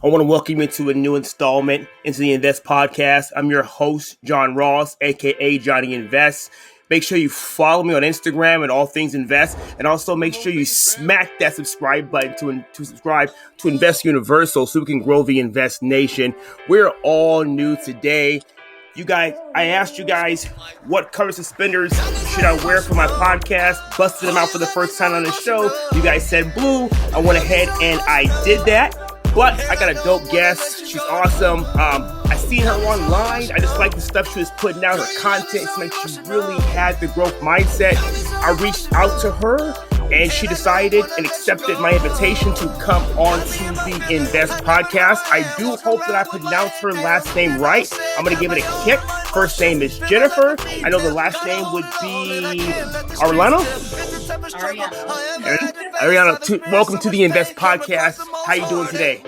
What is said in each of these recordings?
I want to welcome you to a new installment into the Invest Podcast. I'm your host, John Ross, aka Johnny Invest. Make sure you follow me on Instagram and all things invest, and also make sure you smack that subscribe button to subscribe to Invest Universal so we can grow the Invest Nation. We're all new today. You guys, I asked you guys what color suspenders should I wear for my podcast. Busted them out for the first time on the show. You guys said blue. I went ahead and I did that. But I got a dope guest. She's awesome. I seen her online. I just like the stuff she was putting out. Her content seemed like she really had the growth mindset. I reached out to her, and she decided and accepted my invitation to come on to the Invest Podcast. I do hope that I pronounce her last name right. I'm going to give it a kick. First name is Jennifer. I know the last name would be Arellano. Arellano, welcome to the Invest Podcast. How you doing today?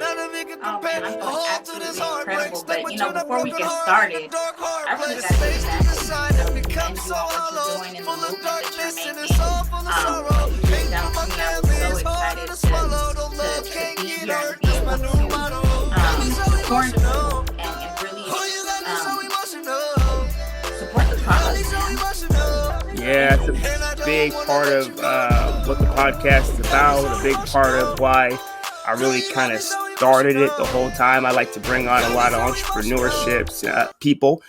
Oh man, I'm doing absolutely incredible. But before we get started, I really got to get back to commend you all what you're doing and the movement that you're making. You reached out to me. I was so excited to be here and be able to pour into people and really support the cause, man. Yeah, it's a big part of what the podcast is about, a big part of why I really kind of started it the whole time. I like to bring on a lot of entrepreneurships, people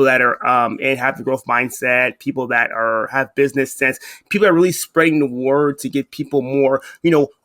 that are and have the growth mindset, people that have business sense, people that are really spreading the word to get people more,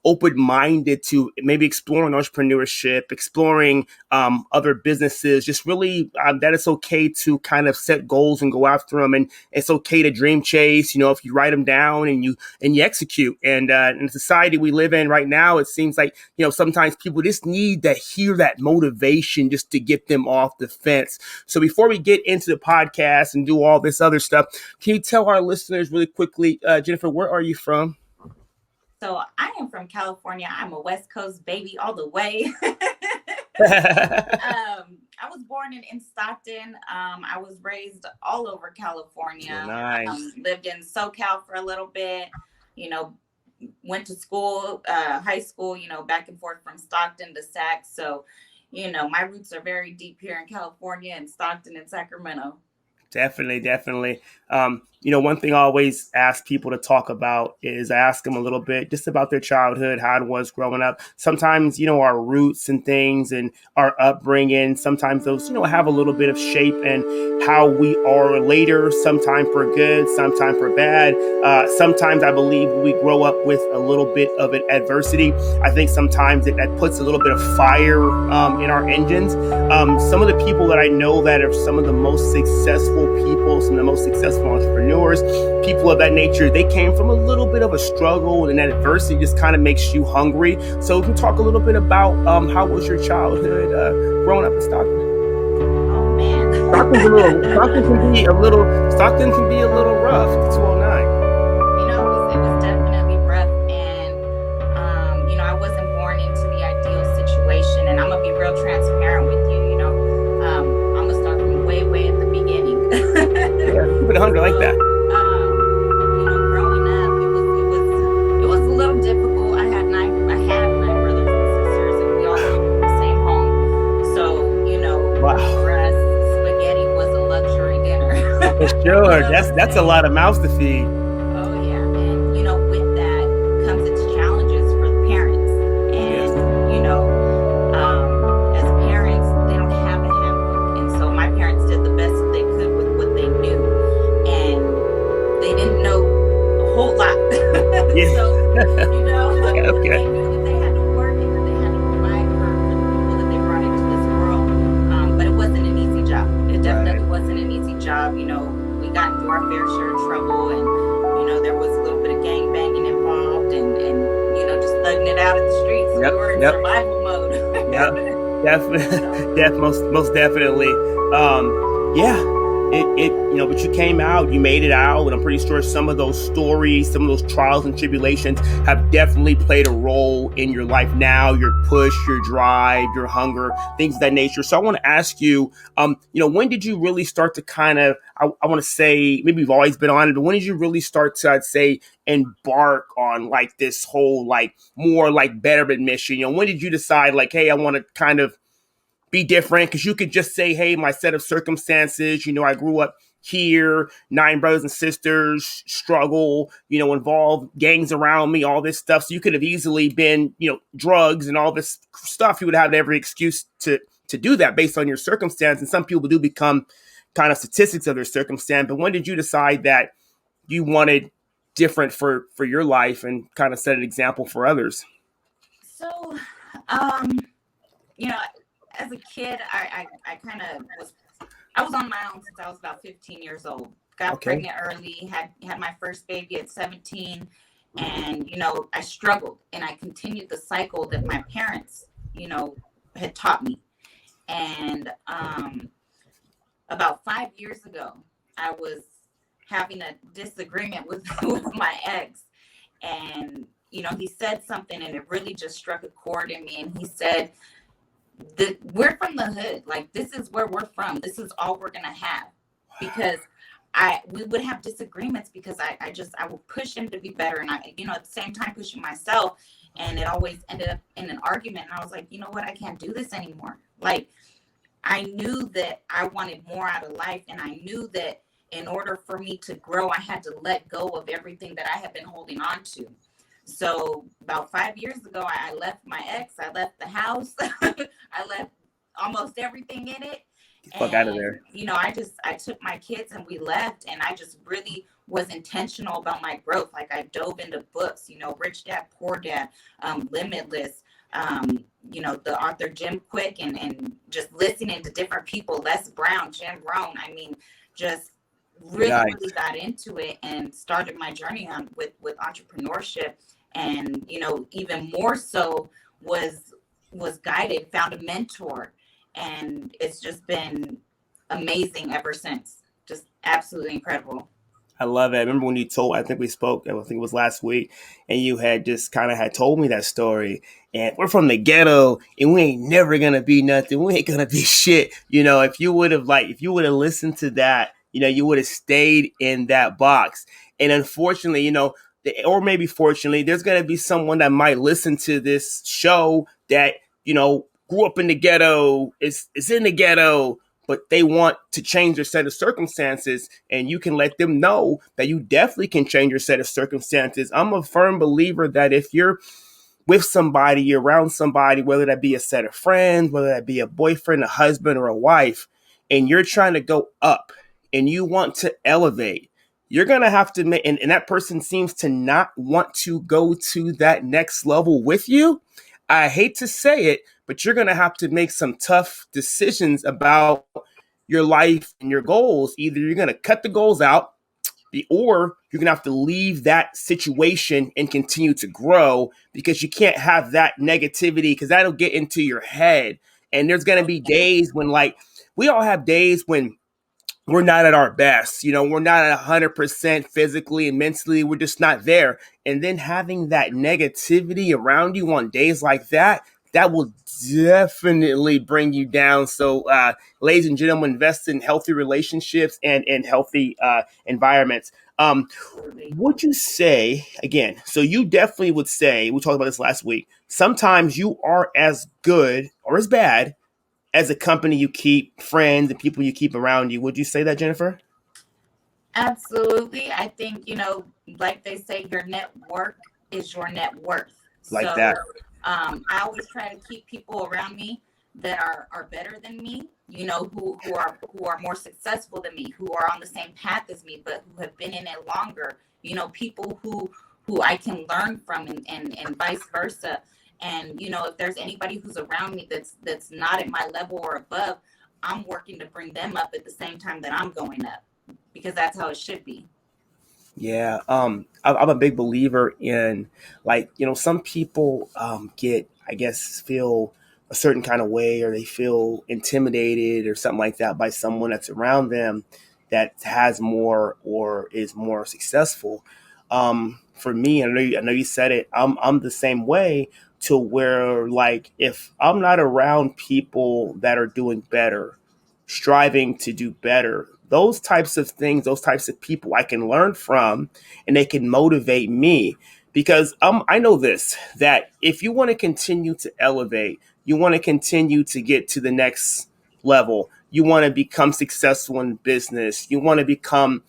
open-minded to maybe exploring entrepreneurship, exploring other businesses, just really that it's okay to kind of set goals and go after them. And it's okay to dream chase, if you write them down and you execute. And in the society we live in right now, it seems like, sometimes people just need to hear that motivation just to get them off the fence. So before we get into the podcast and do all this other stuff, can you tell our listeners really quickly, Jennifer, where are you from? So I am from California. I'm a West Coast baby all the way. I was born in Stockton. I was raised all over California. Nice. Lived in SoCal for a little bit, went to school, high school, back and forth from Stockton to Sac. So, my roots are very deep here in California and Stockton and Sacramento. Definitely. One thing I always ask people to talk about is I ask them a little bit just about their childhood, how it was growing up. Sometimes, our roots and things and our upbringing, sometimes those, have a little bit of shape and how we are later, sometimes for good, sometimes for bad. Sometimes I believe we grow up with a little bit of an adversity. I think sometimes that puts a little bit of fire in our engines. Some of the people that I know that are some of the most successful people, some of the most successful entrepreneurs, people of that nature, they came from a little bit of a struggle, and that adversity just kind of makes you hungry. So we can talk a little bit about how was your childhood growing up in Stockton? Oh man, Stockton can be a little rough. 209. It was definitely rough, and I wasn't born into the ideal situation, and I'm gonna be real transparent with you. I'm gonna start from way at the beginning. Yeah, keep it 100 like that. Growing up, it was a little difficult. I have nine brothers and sisters, and we all lived in the same home. So, Wow. For us, spaghetti was a luxury dinner. For sure. That's a lot of mouths to feed. Oh yeah, and with that comes its challenges for the parents, and as parents, they don't have a handbook, and so my parents did the best that they could with what they knew, and they didn't know a whole lot. Yeah. So Okay. they knew that they had to work and that they had to provide for the people that they brought into this world, but it wasn't an easy job. It definitely wasn't an easy job. We got into our fair share of trouble, and there was a little bit of gang banging involved, and just thugging it out in the streets. So we were in survival mode. Yep. Most definitely. but you came out, you made it out, and I'm pretty sure some of those stories, some of those trials and tribulations have definitely played a role in your life now, your push, your drive, your hunger, things of that nature. So I want to ask you, when did you really start to kind of, I want to say, maybe you've always been on it, but when did you really start to, I'd say, embark on like this whole, like, more like betterment mission? When did you decide, like, hey, I want to kind of be different? Because you could just say, hey, my set of circumstances, I grew up here, 9 brothers and sisters, struggle, involve gangs around me, all this stuff. So you could have easily been, drugs and all this stuff. You would have every excuse to do that based on your circumstance. And some people do become kind of statistics of their circumstance. But when did you decide that you wanted different for your life and kind of set an example for others? So, um, you know, as a kid, I kind of I was on my own since I was about 15 years old. Got Okay. pregnant early, had my first baby at 17, and I struggled, and I continued the cycle that my parents, had taught me. And about 5 years ago, I was having a disagreement with with my ex, and he said something, and it really just struck a chord in me. And he said, we're from the hood. Like, this is where we're from. This is all we're gonna have. Because we would have disagreements because I would push him to be better, and I at the same time pushing myself, and it always ended up in an argument. And I was like, you know what, I can't do this anymore. Like, I knew that I wanted more out of life, and I knew that in order for me to grow, I had to let go of everything that I had been holding on to. So about 5 years ago, I left my ex. I left the house. I left almost everything in it. Get the fuck out of And, there. I took my kids and we left. And I just really was intentional about my growth. Like, I dove into books, Rich Dad, Poor Dad, Limitless, the author Jim Quick, and just listening to different people, Les Brown, Jim Rohn. I mean, just really, Nice. really got into it and started my journey on with entrepreneurship. And even more so was guided, found a mentor, and it's just been amazing ever since. Just absolutely incredible. I love it. I remember when you told, I think we spoke, I think it was last week, and you had just kind of had told me that story. And we're from the ghetto, and we ain't never gonna be nothing. We ain't gonna be shit. If you would have listened to that, you would have stayed in that box. And unfortunately, or maybe fortunately, there's gonna be someone that might listen to this show that grew up in the ghetto, is in the ghetto, but they want to change their set of circumstances, and you can let them know that you definitely can change your set of circumstances. I'm a firm believer that if you're with somebody, you're around somebody, whether that be a set of friends, whether that be a boyfriend, a husband, or a wife, and you're trying to go up and you want to elevate, you're going to have to make, and that person seems to not want to go to that next level with you. I hate to say it, but you're going to have to make some tough decisions about your life and your goals. Either you're going to cut the goals out, or you're going to have to leave that situation and continue to grow, because you can't have that negativity, because that'll get into your head. And there's going to be days when, like, we all have days when we're not at our best. We're not at 100% physically and mentally. We're just not there. And then having that negativity around you on days like that, that will definitely bring you down. So, ladies and gentlemen, invest in healthy relationships and in healthy environments. Would you say, again, so you definitely would say, we talked about this last week, sometimes you are as good or as bad as a company you keep, friends and people you keep around you. Would you say that, Jennifer? Absolutely. I think, like they say, your network is your net worth. Like So that. I always try to keep people around me that are better than me, who are more successful than me, who are on the same path as me, but who have been in it longer, people who I can learn from, and vice versa. And if there's anybody who's around me that's not at my level or above, I'm working to bring them up at the same time that I'm going up, because that's how it should be. Yeah. I'm a big believer in, like, some people get, I guess, feel a certain kind of way, or they feel intimidated or something like that by someone that's around them. that has more or is more successful. For me, I know you said it. I'm the same way, to where, like, if I'm not around people that are doing better, striving to do better, those types of things, those types of people I can learn from, and they can motivate me. Because I know this, that if you want to continue to elevate, you want to continue to get to the next level, you want to become successful in business, you want to become,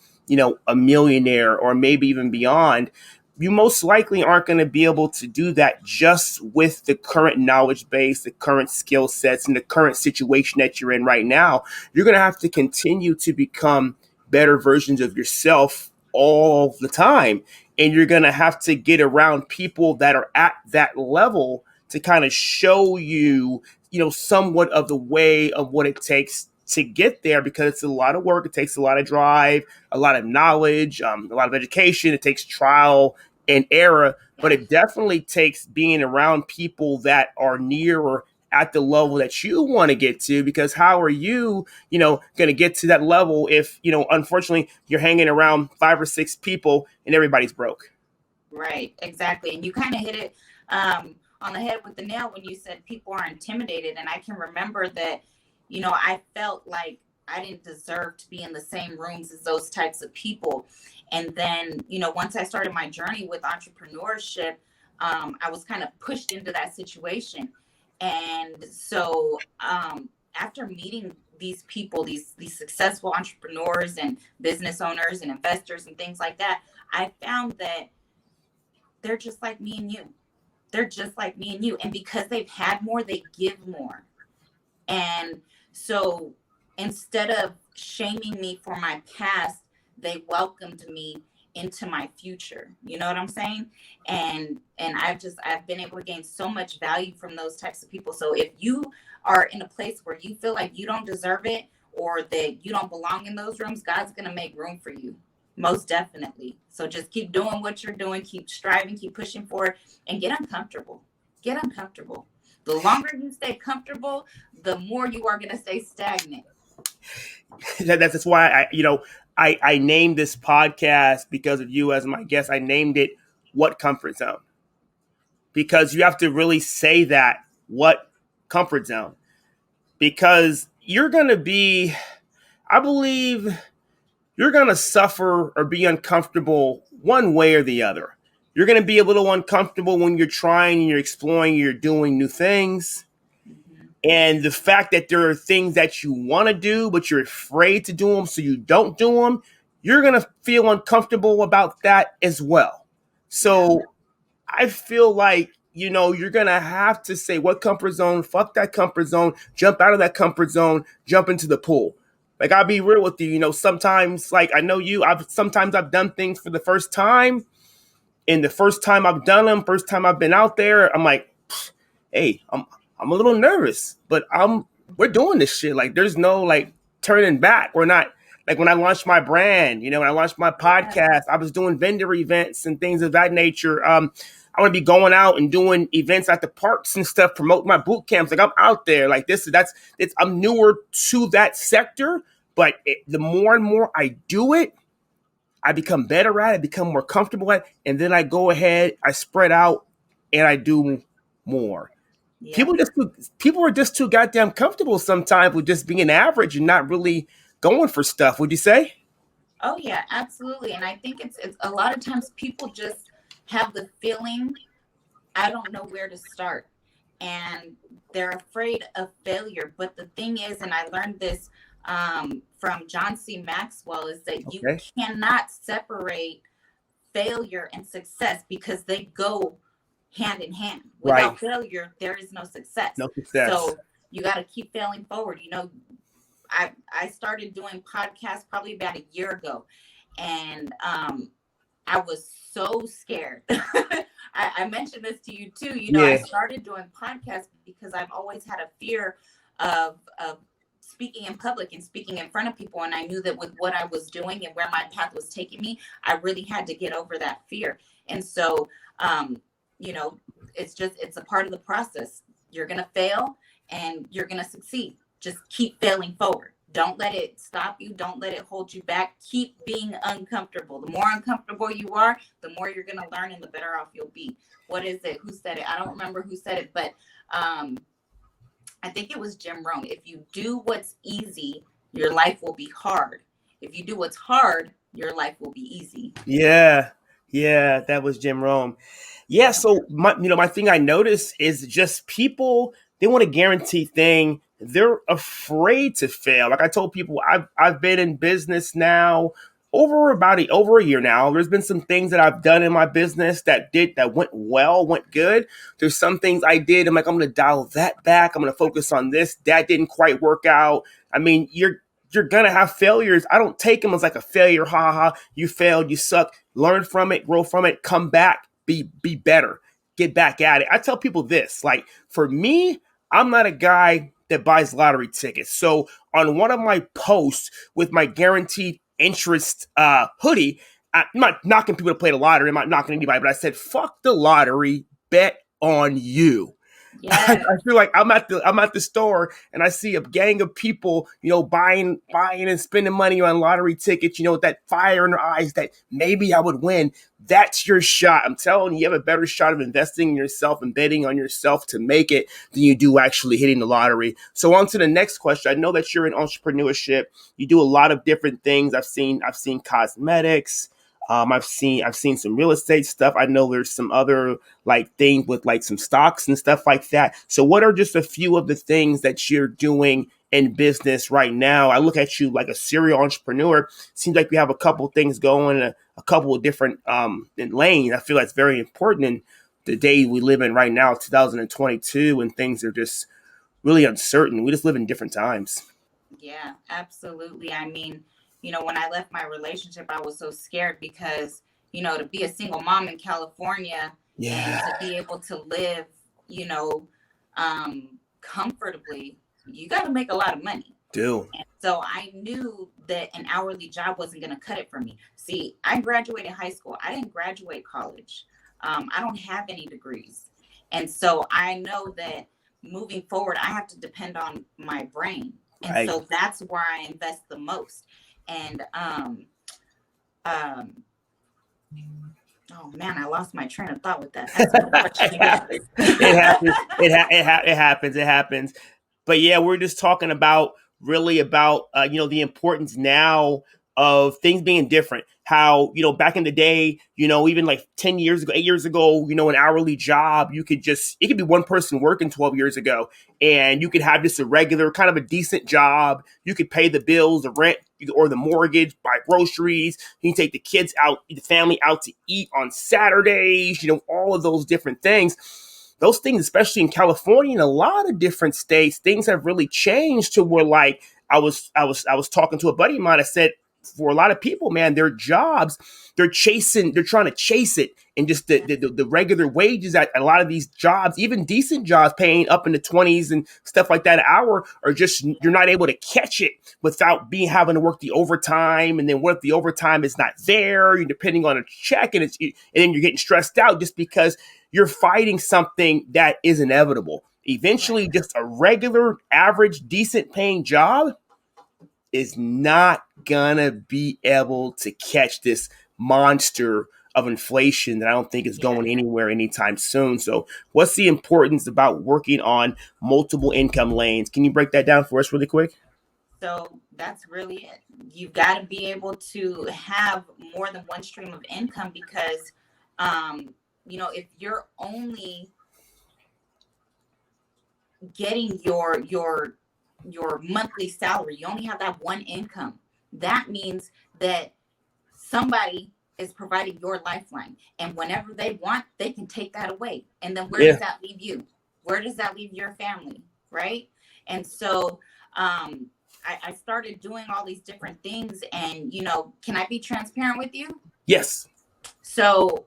a millionaire or maybe even beyond, you most likely aren't going to be able to do that just with the current knowledge base, the current skill sets, and the current situation that you're in right now. You're going to have to continue to become better versions of yourself all the time. And you're going to have to get around people that are at that level to kind of show you, somewhat of the way of what it takes to get there, because it's a lot of work. It takes a lot of drive, a lot of knowledge, a lot of education. It takes trial and error, but Yes. it definitely takes being around people that are near or at the level that you want to get to, because how are you, going to get to that level if, unfortunately, you're hanging around 5 or 6 people and everybody's broke? Right, exactly. And you kind of hit it on the head with the nail when you said people are intimidated. And I can remember that, I felt like I didn't deserve to be in the same rooms as those types of people. And then, once I started my journey with entrepreneurship, I was kind of pushed into that situation. And so, after meeting these people, these successful entrepreneurs and business owners and investors and things like that, I found that they're just like me and you. They're just like me and you. And because they've had more, they give more. And so instead of shaming me for my past, they welcomed me into my future. You know what I'm saying? And I've been able to gain so much value from those types of people. So if you are in a place where you feel like you don't deserve it or that you don't belong in those rooms, God's going to make room for you. Most definitely. So just keep doing what you're doing, keep striving, keep pushing forward, and get uncomfortable. Get uncomfortable. The longer you stay comfortable, the more you are going to stay stagnant. That's why I named this podcast, because of you as my guest. I named it "What Comfort Zone," because you have to really say that, what comfort zone, because you're going to be, I believe, you're going to suffer or be uncomfortable one way or the other. You're going to be a little uncomfortable when you're trying, you're exploring, you're doing new things. Mm-hmm. And the fact that there are things that you want to do, but you're afraid to do them, so you don't do them, you're going to feel uncomfortable about that as well. Yeah. So I feel like, you're going to have to say, what comfort zone, fuck that comfort zone, jump out of that comfort zone, jump into the pool. Like, I'll be real with you, sometimes, like, I know sometimes I've done things for the first time, and the first time I've done them, first time I've been out there, I'm like, hey, I'm a little nervous, but we're doing this shit. Like, there's no, like, turning back. We're not, like, when I launched my brand, when I launched my Yeah. podcast, I was doing vendor events and things of that nature. I want to be going out and doing events at the parks and stuff, promote my boot camps. Like, I'm out there, like, I'm newer to that sector, but the more and more I do it, I become better at it, become more comfortable at it, and then I go ahead, I spread out, and I do more. Yeah. People are just too goddamn comfortable sometimes with just being average and not really going for stuff. Would you say? Oh yeah, absolutely. And I think it's a lot of times people just have the feeling, I don't know where to start. And they're afraid of failure. But the thing is, and I learned this from John C. Maxwell, is that you Okay. cannot separate failure and success because they go hand in hand. Right. Without failure, there is no success. No success. So you got to keep failing forward. I started doing podcasts probably about a year ago, and I was so scared. I mentioned this to you too. I Yeah. started doing podcasts because I've always had a fear of speaking in public and speaking in front of people. And I knew that with what I was doing and where my path was taking me, I really had to get over that fear. And so, you know, it's a part of the process. You're going to fail and you're going to succeed. Just keep failing forward. Don't let it stop you. Don't let it hold you back. Keep being uncomfortable. The more uncomfortable you are, the more you're going to learn and the better off you'll be. What is it? Who said it? I don't remember who said it, but I think it was Jim Rohn. If you do what's easy, your life will be hard. If you do what's hard, your life will be easy. Yeah, yeah, that was Jim Rome. Yeah, Yeah. so my thing I notice is just people, they want a guaranteed thing. They're afraid to fail. Like I told people, I've been in business now over a year now. There's been some things that I've done in my business that went well, went good. There's some things I did. I'm like, I'm gonna dial that back. I'm gonna focus on this. That didn't quite work out. I mean, you're gonna have failures. I don't take them as like a failure. Ha ha ha. You failed. You suck. Learn from it. Grow from it. Come back. Be better. Get back at it. I tell people this. Like for me, I'm not a guy that buys lottery tickets. So on one of my posts with my guaranteed interest hoodie, I'm not knocking people to play the lottery. I'm not knocking anybody, but I said, "Fuck the lottery. Bet on you." I Yes. feel like I'm at the store and I see a gang of people, buying and spending money on lottery tickets, with that fire in their eyes that maybe I would win. That's your shot. I'm telling you, you have a better shot of investing in yourself and betting on yourself to make it than you do actually hitting the lottery. So on to the next question. I know that you're in entrepreneurship. You do a lot of different things. I've seen cosmetics. I've seen some real estate stuff. I know there's some other like things with like some stocks and stuff like that. So what are just a few of the things that you're doing in business right now? I look at you like a serial entrepreneur. Seems like you have a couple things going, a couple of different in lanes. I feel that's very important in the day we live in right now, 2022, and things are just really uncertain. We just live in different times. Yeah, absolutely. I mean, when I left my relationship, I was so scared because, to be a single mom in California and Yeah, to be able to live, you know, comfortably, you got to make a lot of money. do. And so I knew that an hourly job wasn't going to cut it for me. See, I graduated high school. I didn't graduate college. I don't have any degrees. And so I know that moving forward, I have to depend on my brain. And Right. so that's where I invest the most. And um, oh man, I lost my train of thought with that. That's it unfortunate. happens. It happens. It happens. It happens. But yeah, we're just talking about really about the importance now of things being different. How back in the day, even like 10 years ago, 8 years ago, an hourly job, it could be one person working 12 years ago, and you could have just a regular kind of a decent job. You could pay the bills, the rent, or the mortgage, buy groceries. You can take the kids out, the family out to eat on Saturdays. All of those different things. Those things, especially in California and a lot of different states, things have really changed to where like I was talking to a buddy of mine. I said for a lot of people, man, their jobs, they're trying to chase it. And just the regular wages at a lot of these jobs, even decent jobs paying up in the 20s and stuff like that an hour, are just, you're not able to catch it without having to work the overtime. And then what if the overtime is not there? You're depending on a check, and then you're getting stressed out just because you're fighting something that is inevitable. Right. Eventually, just a regular, average, decent paying job is not gonna be able to catch this monster of inflation that I don't think is Yeah. going anywhere anytime soon. So, what's the importance about working on multiple income lanes? Can you break that down for us really quick? So that's really it. You've got to be able to have more than one stream of income because, if you're only getting your monthly salary, you only have that one income. That means that somebody is providing your lifeline, and whenever they want, they can take that away. And then where does Yeah. that leave you? Where does that leave your family? Right? And so, I started doing all these different things, and can I be transparent with you? Yes. So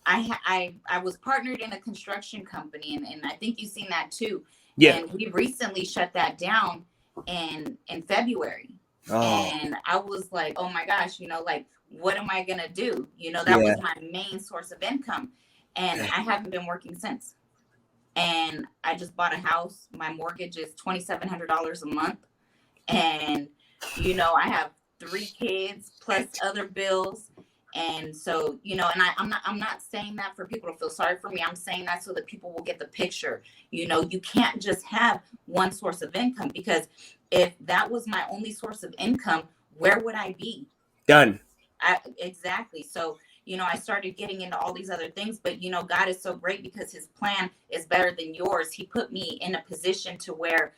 I was partnered in a construction company, and I think you've seen that too. Yeah. And we recently shut that down in February. Oh. And I was like, oh my gosh, like what am I gonna do? That Yeah. was my main source of income. And I haven't been working since. And I just bought a house. My mortgage is $2,700 a month. And I have 3 kids plus other bills. And so, I'm not saying that for people to feel sorry for me. I'm saying that so that people will get the picture. You can't just have one source of income, because if that was my only source of income, where would I be? Done. Exactly. So, I started getting into all these other things, but God is so great because his plan is better than yours. He put me in a position to where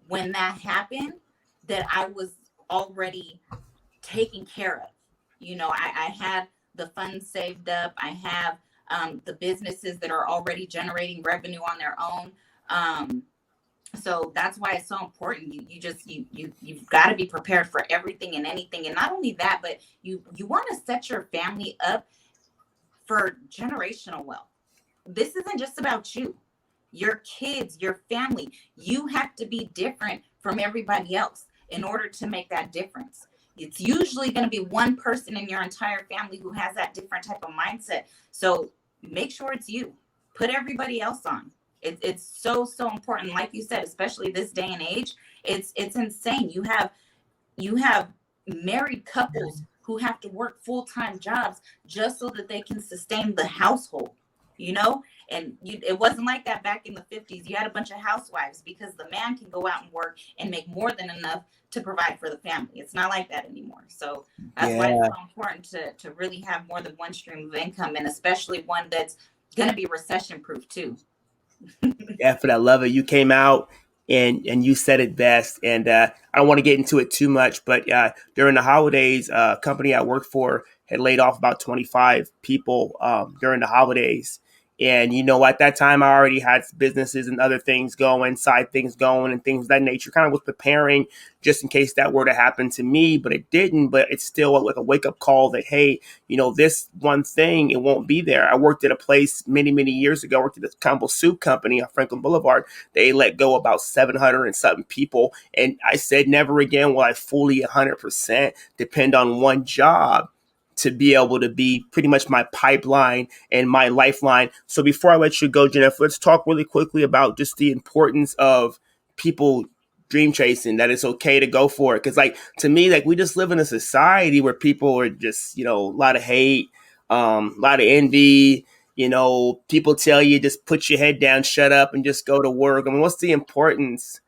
when that happened, that I was already taken care of. I had the funds saved up. I have the businesses that are already generating revenue on their own. So that's why it's so important. You've got to be prepared for everything and anything. And not only that, but you want to set your family up for generational wealth. This isn't just about you, your kids, your family. You have to be different from everybody else in order to make that difference. It's usually going to be one person in your entire family who has that different type of mindset. So make sure it's you. Put everybody else on. It's so important. Like you said, especially this day and age, it's insane. You have married couples who have to work full-time jobs just so that they can sustain the household, you know? And it wasn't like that back in the 50s. You had a bunch of housewives because the man can go out and work and make more than enough to provide for the family. It's not like that anymore. So that's why it's Yeah. so important to really have more than one stream of income, and especially one that's going to be recession proof too. Yeah, for that love it. You came out and you said it best. And I don't want to get into it too much, but during the holidays, a company I worked for had laid off about 25 people during the holidays. And at that time, I already had businesses and other things going, side things going, and things of that nature. Kind of was preparing just in case that were to happen to me, but it didn't. But it's still like a wake up call that, hey, this one thing, it won't be there. I worked at a place many, many years ago. I worked at the Campbell Soup Company on Franklin Boulevard. They let go about 700 and something people. And I said, never again will I fully 100% depend on one job to be able to be pretty much my pipeline and my lifeline. So before I let you go, Jennifer, let's talk really quickly about just the importance of people dream chasing, that it's okay to go for it. Because like to me, like we just live in a society where people are just, a lot of hate, a lot of envy. People tell you just put your head down, shut up, and just go to work. I mean, what's the importance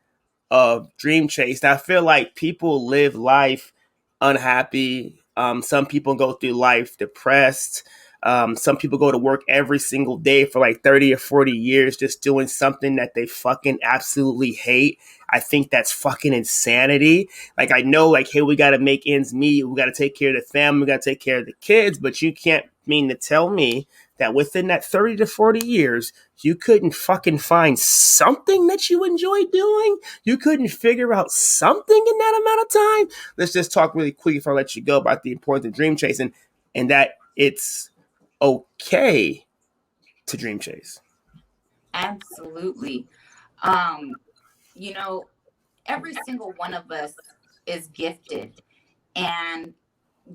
of dream chase? Now, I feel like people live life unhappy. Some people go through life depressed. Some people go to work every single day for like 30 or 40 years just doing something that they fucking absolutely hate. I think that's fucking insanity. Like, I know, like, hey, we got to make ends meet. We got to take care of the family. We got to take care of the kids. But you can't mean to tell me that within that 30 to 40 years, you couldn't fucking find something that you enjoy doing? You couldn't figure out something in that amount of time? Let's just talk really quick before I let you go about the importance of dream chasing and that it's okay to dream chase. Absolutely. Um, you know, every single one of us is gifted. And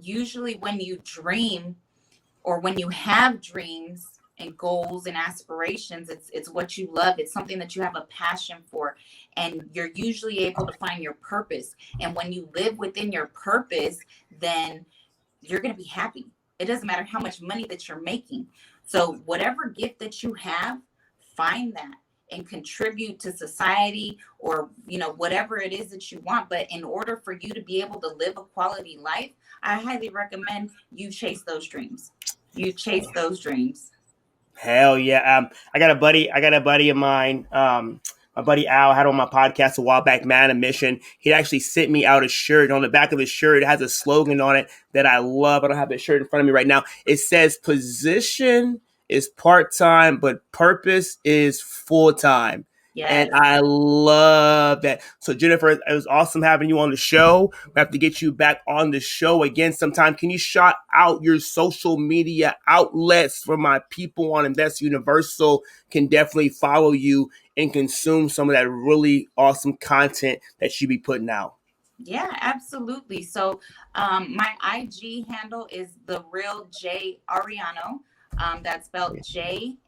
usually, when you dream or when you have dreams and goals and aspirations, it's what you love. It's something that you have a passion for, and you're usually able to find your purpose. And when you live within your purpose, then you're going to be happy. It doesn't matter how much money that you're making. So whatever gift that you have, find that and contribute to society, or whatever it is that you want. But in order for you to be able to live a quality life, I highly recommend you chase those dreams. You chase those dreams. Hell yeah. I got a buddy of mine. My buddy Al had on my podcast a while back, Man a Mission. He actually sent me out a shirt. On the back of his shirt, it has a slogan on it that I love. I don't have that shirt in front of me right now. It says, "Position is part time, but purpose is full time." And Yes. I love that. So, Jennifer, it was awesome having you on the show. We have to get you back on the show again sometime. Can you shout out your social media outlets for my people on Invest Universal can definitely follow you and consume some of that really awesome content that you be putting out? Yeah, absolutely. So my IG handle is the real J Arellano. That's spelled J-A-R-E-L-L-A-N-O.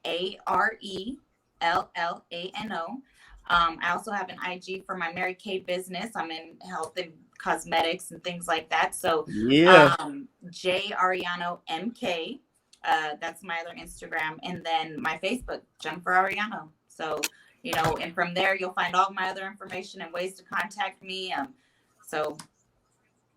I also have an IG for my Mary Kay business. I'm in health and cosmetics and things like that. So Yeah. J Arellano MK. That's my other Instagram, and then my Facebook, Jennifer Arellano. So, and from there you'll find all my other information and ways to contact me. So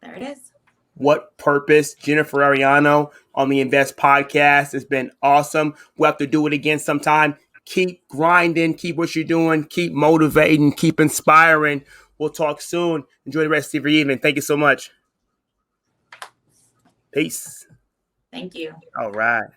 there it is. What Purpose, Jennifer Arellano on the Invest podcast. It's been awesome. We'll have to do it again sometime. Keep grinding, keep what you're doing, keep motivating, keep inspiring. We'll talk soon. Enjoy the rest of your evening. Thank you so much. Peace. Thank you. All right.